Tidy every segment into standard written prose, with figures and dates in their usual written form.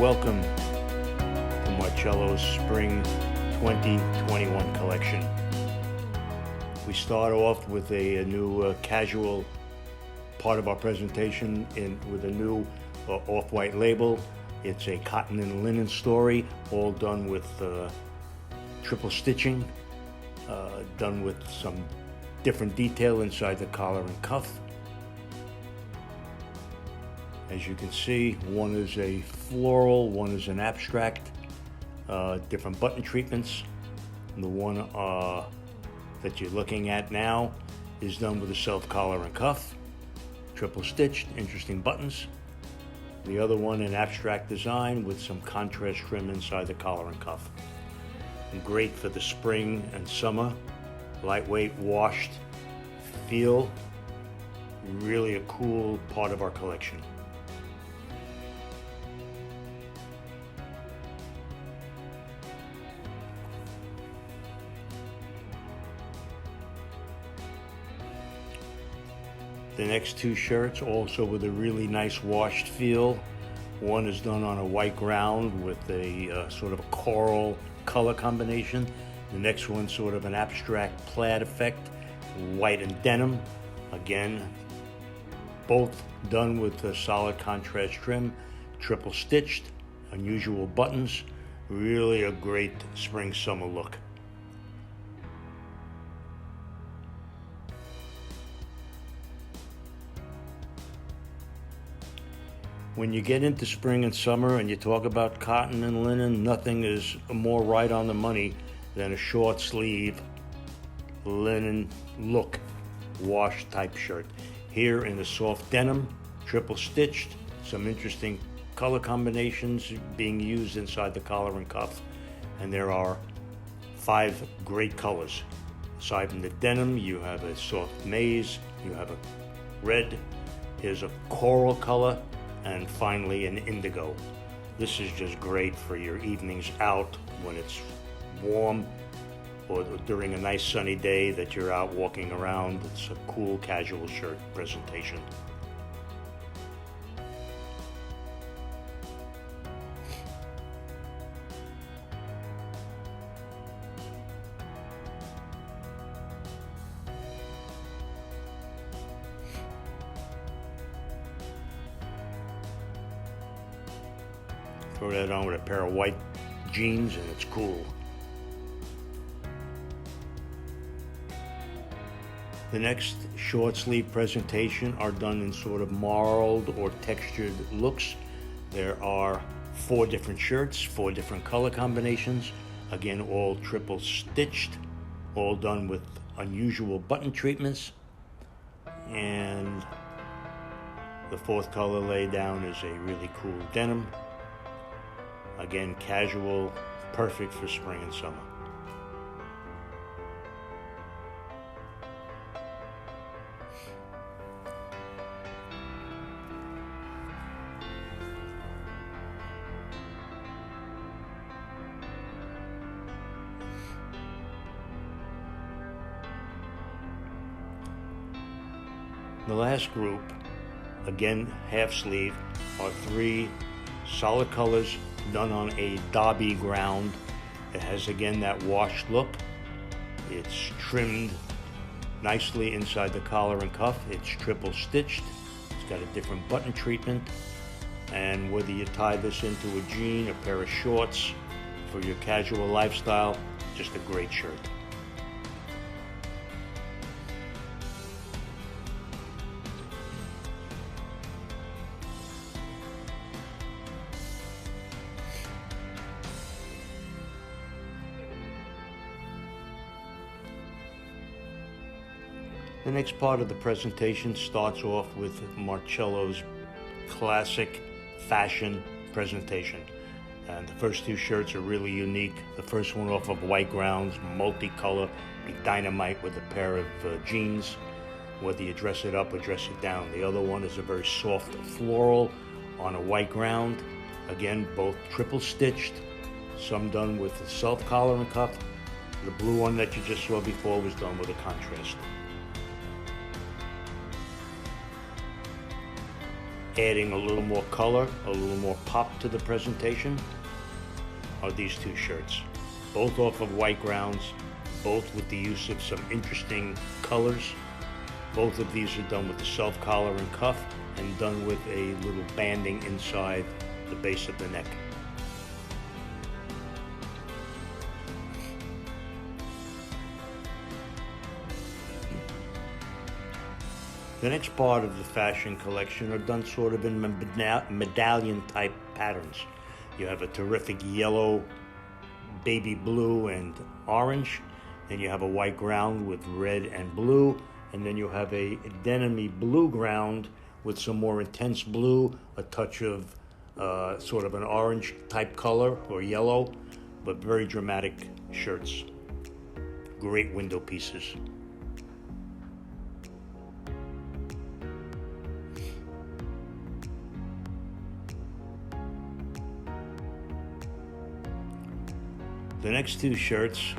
welcome to Marcello Spring 2021 collection. We start off with a new casual part of our presentation with a new off-white label. It's a cotton and linen story, all done with triple stitching, done with some different detail inside the collar and cuff. As you can see, one is a floral, one is an abstract, different button treatments. And the one that you're looking at now is done with a self collar and cuff, triple stitched, interesting buttons. The other one, an abstract design with some contrast trim inside the collar and cuff. And great for the spring and summer, lightweight, washed feel. Really a cool part of our collection. The next two shirts also with a really nice washed feel. One is done on a white ground with a sort of a coral color combination. The next one sort of an abstract plaid effect, white and denim. Again, both done with a solid contrast trim, triple stitched, unusual buttons. Really a great spring summer look. When you get into spring and summer and you talk about cotton and linen, nothing is more right on the money than a short sleeve linen look wash type shirt. Here in the soft denim, triple stitched, some interesting color combinations being used inside the collar and cuff. And there are 5 great colors. Aside from the denim, you have a soft maize, you have a red, here's a coral color, and finally an indigo. This is just great for your evenings out when it's warm or during a nice sunny day that you're out walking around. It's a cool casual shirt presentation. Throw that on with a pair of white jeans and it's cool. The next short sleeve presentation are done in sort of marled or textured looks. There are 4 different shirts, 4 different color combinations. Again, all triple stitched, all done with unusual button treatments. And the 4th color laid down is a really cool denim. Again, casual, perfect for spring and summer. The last group, again half sleeve, are 3 solid colors done on a derby ground. It has again that washed look. It's trimmed nicely inside the collar and cuff. It's triple stitched. It's got a different button treatment. And whether you tie this into a jean, a pair of shorts for your casual lifestyle, just a great shirt. The next part of the presentation starts off with Marcello's classic fashion presentation. And the first 2 shirts are really unique. The first one off of white grounds, multicolor, be dynamite with a pair of jeans, whether you dress it up or dress it down. The other one is a very soft floral on a white ground. Again, both triple stitched, some done with a self collar and cuff. The blue one that you just saw before was done with a contrast. adding a little more color, a little more pop to the presentation, are these two shirts. Both off of white grounds, both with the use of some interesting colors. Both of these are done with the self-collar and cuff and done with a little banding inside the base of the neck. The next part of the fashion collection are done sort of in medallion type patterns. You have a terrific yellow, baby blue and orange, then you have a white ground with red and blue, and then you have a denim-y blue ground with some more intense blue, a touch of sort of an orange type color or yellow, but very dramatic shirts. Great window pieces. The next two shirts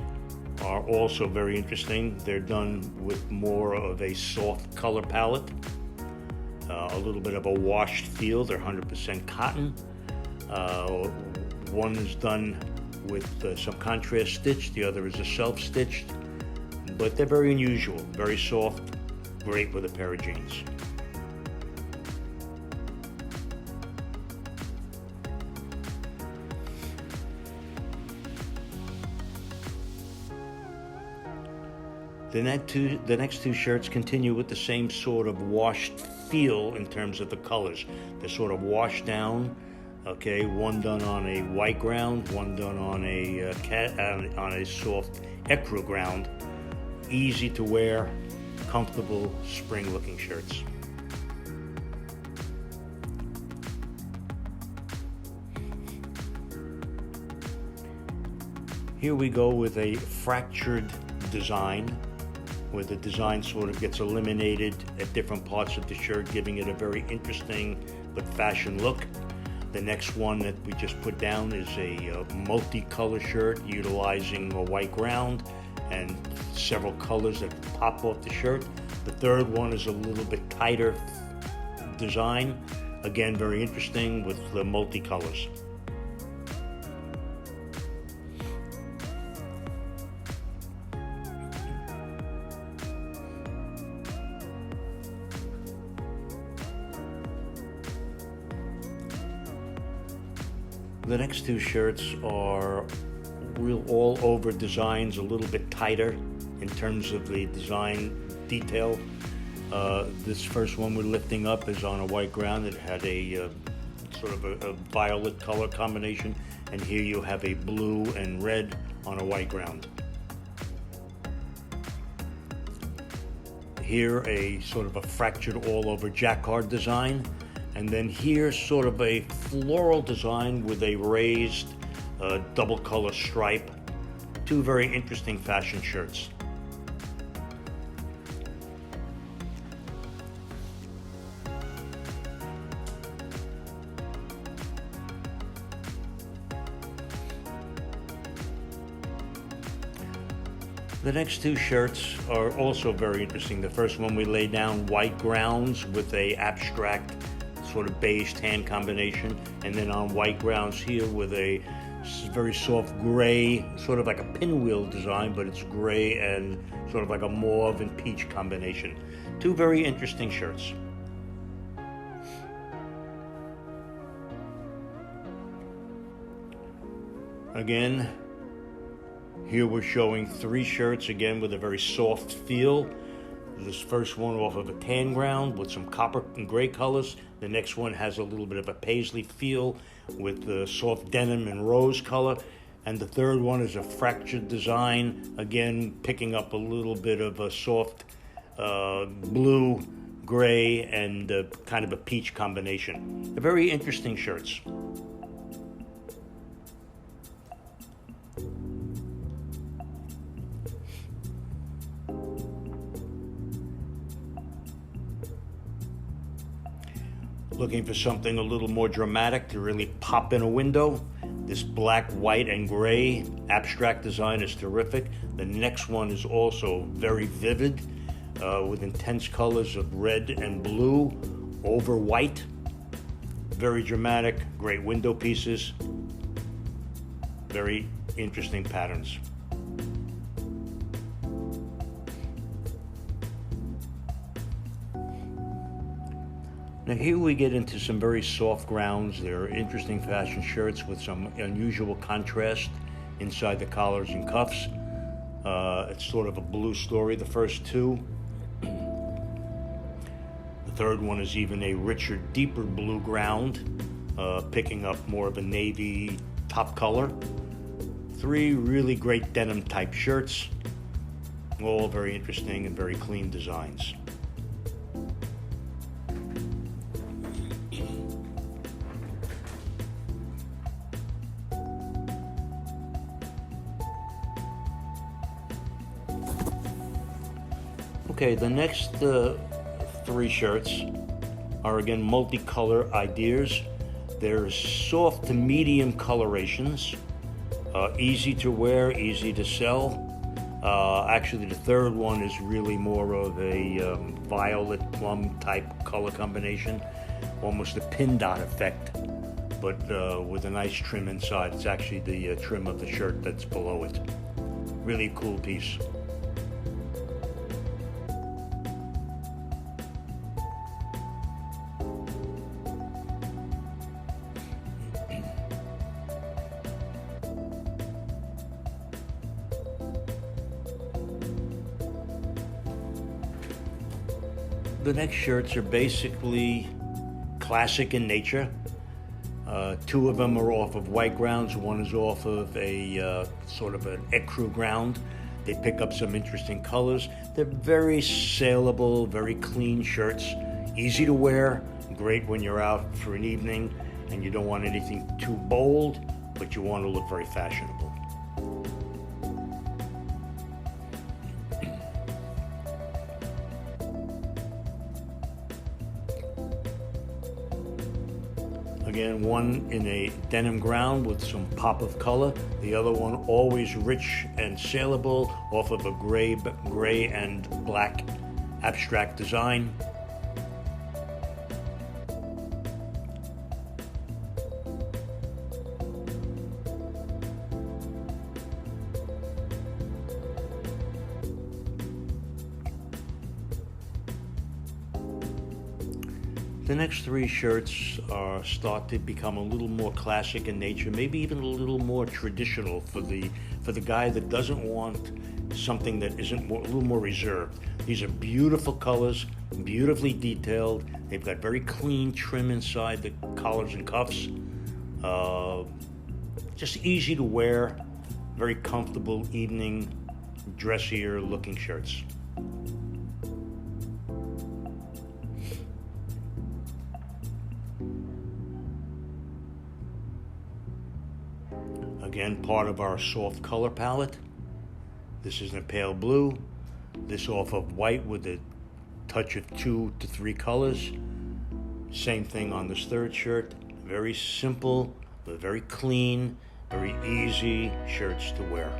are also very interesting. They're done with more of a soft color palette, a little bit of a washed feel. They're 100% cotton. One is done with some contrast stitch, the other is a self-stitched, but they're very unusual, very soft, great with a pair of jeans. The next two shirts continue with the same sort of washed feel in terms of the colors. They're sort of washed down, okay? One done on a white ground, one done on a soft ecru ground. Easy to wear, comfortable, spring-looking shirts. Here we go with a fractured design, where the design sort of gets eliminated at different parts of the shirt, giving it a very interesting but fashion look. The next one that we just put down is a multi-color shirt utilizing a white ground and several colors that pop off the shirt. The third one is a little bit tighter design, again very interesting with the multi-colors. The next two shirts are real all-over designs, a little bit tighter in terms of the design detail. This first one we're lifting up is on a white ground. It had a sort of a violet color combination, and here you have a blue and red on a white ground. Here a sort of a fractured all-over jacquard design. And then here, sort of a floral design with a raised double color stripe. Two very interesting fashion shirts. The next two shirts are also very interesting. The first one we laid down white grounds with a abstract sort of beige tan combination, and then on white grounds here with a very soft gray, sort of like a pinwheel design, but it's gray and sort of like a mauve and peach combination. Two very interesting shirts. Again, here we're showing three shirts, again with a very soft feel. This first one off of a tan ground with some copper and gray colors. The next one has a little bit of a paisley feel with the soft denim and rose color. And the third one is a fractured design, again picking up a little bit of a soft blue, gray, and kind of a peach combination. They're very interesting shirts. Looking for something a little more dramatic to really pop in a window. This black, white, and gray abstract design is terrific. The next one is also very vivid with intense colors of red and blue over white. very dramatic, great window pieces, very interesting patterns. Now here we get into some very soft grounds. They're interesting fashion shirts with some unusual contrast inside the collars and cuffs. It's sort of a blue story, the first two. The third one is even a richer, deeper blue ground, picking up more of a navy top color. Three really great denim type shirts, all very interesting and very clean designs. Okay, the next three shirts are again multicolor ideas. They're soft to medium colorations, easy to wear, easy to sell. Actually, the third one is really more of a violet plum type color combination, almost a pin dot effect, but with a nice trim inside. It's actually the trim of the shirt that's below it. Really cool piece. The next shirts are basically classic in nature. Two of them are off of white grounds. One is off of a sort of an ecru ground. They pick up some interesting colors. They're very saleable, very clean shirts. Easy to wear, great when you're out for an evening and you don't want anything too bold, but you want to look very fashionable. Again, one in a denim ground with some pop of color. The other one always rich and saleable off of a gray and black abstract design. The next three shirts start to become a little more classic in nature, maybe even a little more traditional for the guy that doesn't want something that isn't a little more reserved. These are beautiful colors, beautifully detailed. They've got very clean trim inside the collars and cuffs. Just easy to wear, very comfortable evening, dressier looking shirts. Again, part of our soft color palette. This is in a pale blue. This off of white with a touch of 2 to 3 colors. Same thing on this third shirt. Very simple, but very clean, very easy shirts to wear.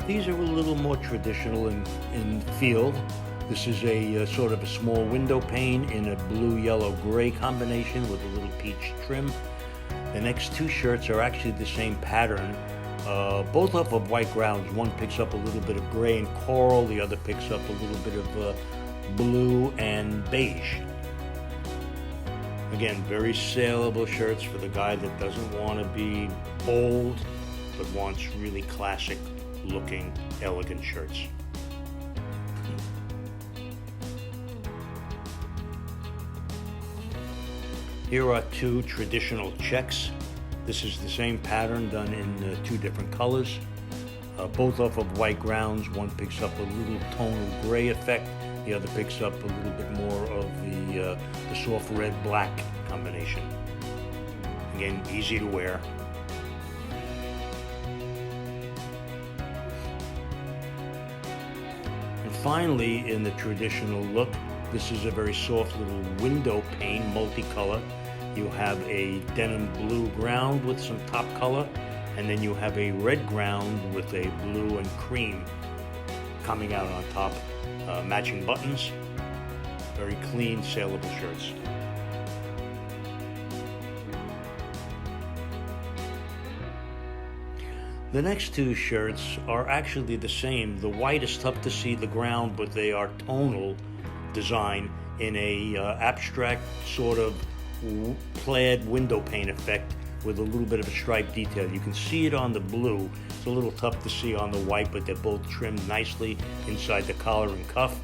These are a little more traditional in feel. This is a sort of a small window pane in a blue-yellow-gray combination with a little peach trim. The next two shirts are actually the same pattern, both off of white grounds. One picks up a little bit of gray and coral, the other picks up a little bit of blue and beige. Again, very saleable shirts for the guy that doesn't want to be bold, but wants really classic looking, elegant shirts. Here are two traditional checks. This is the same pattern done in two different colors, both off of white grounds. One picks up a little tonal gray effect, the other picks up a little bit more of the soft red-black combination. Again, easy to wear. And finally, in the traditional look, This is a very soft little window pane, multicolor. You have a denim blue ground with some top color, and then you have a red ground with a blue and cream coming out on top. Matching buttons. Very clean, saleable shirts. The next two shirts are actually the same. The white is tough to see the ground, but they are tonal design in a abstract sort of plaid window pane effect with a little bit of a stripe detail. You can see it on the blue. It's a little tough to see on the white, but they're both trimmed nicely inside the collar and cuff.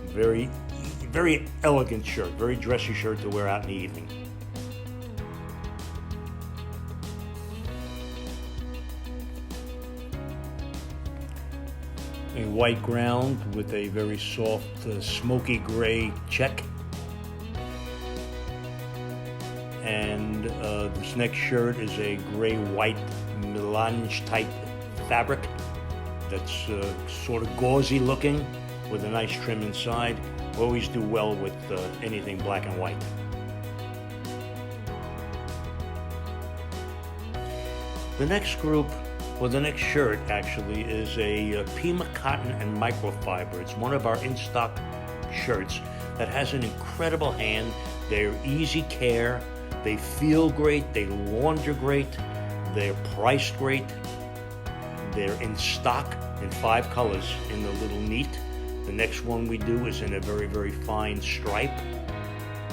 Very, very elegant shirt, very dressy shirt to wear out in the evening. A white ground with a very soft smoky gray check. And this next shirt is a gray-white melange type fabric that's sort of gauzy looking with a nice trim inside. Always do well with anything black and white. The next group, or the next shirt actually, is a Pima cotton and microfiber. It's one of our in-stock shirts that has an incredible hand. They're easy care. They feel great, they launder great, they're priced great, they're in stock in 5 colors in the little neat. The next one we do is in a very, very fine stripe.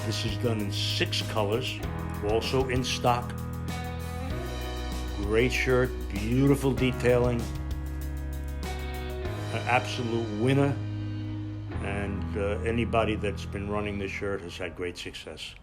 This is done in 6 colors, also in stock. Great shirt, beautiful detailing, an absolute winner, and anybody that's been running this shirt has had great success.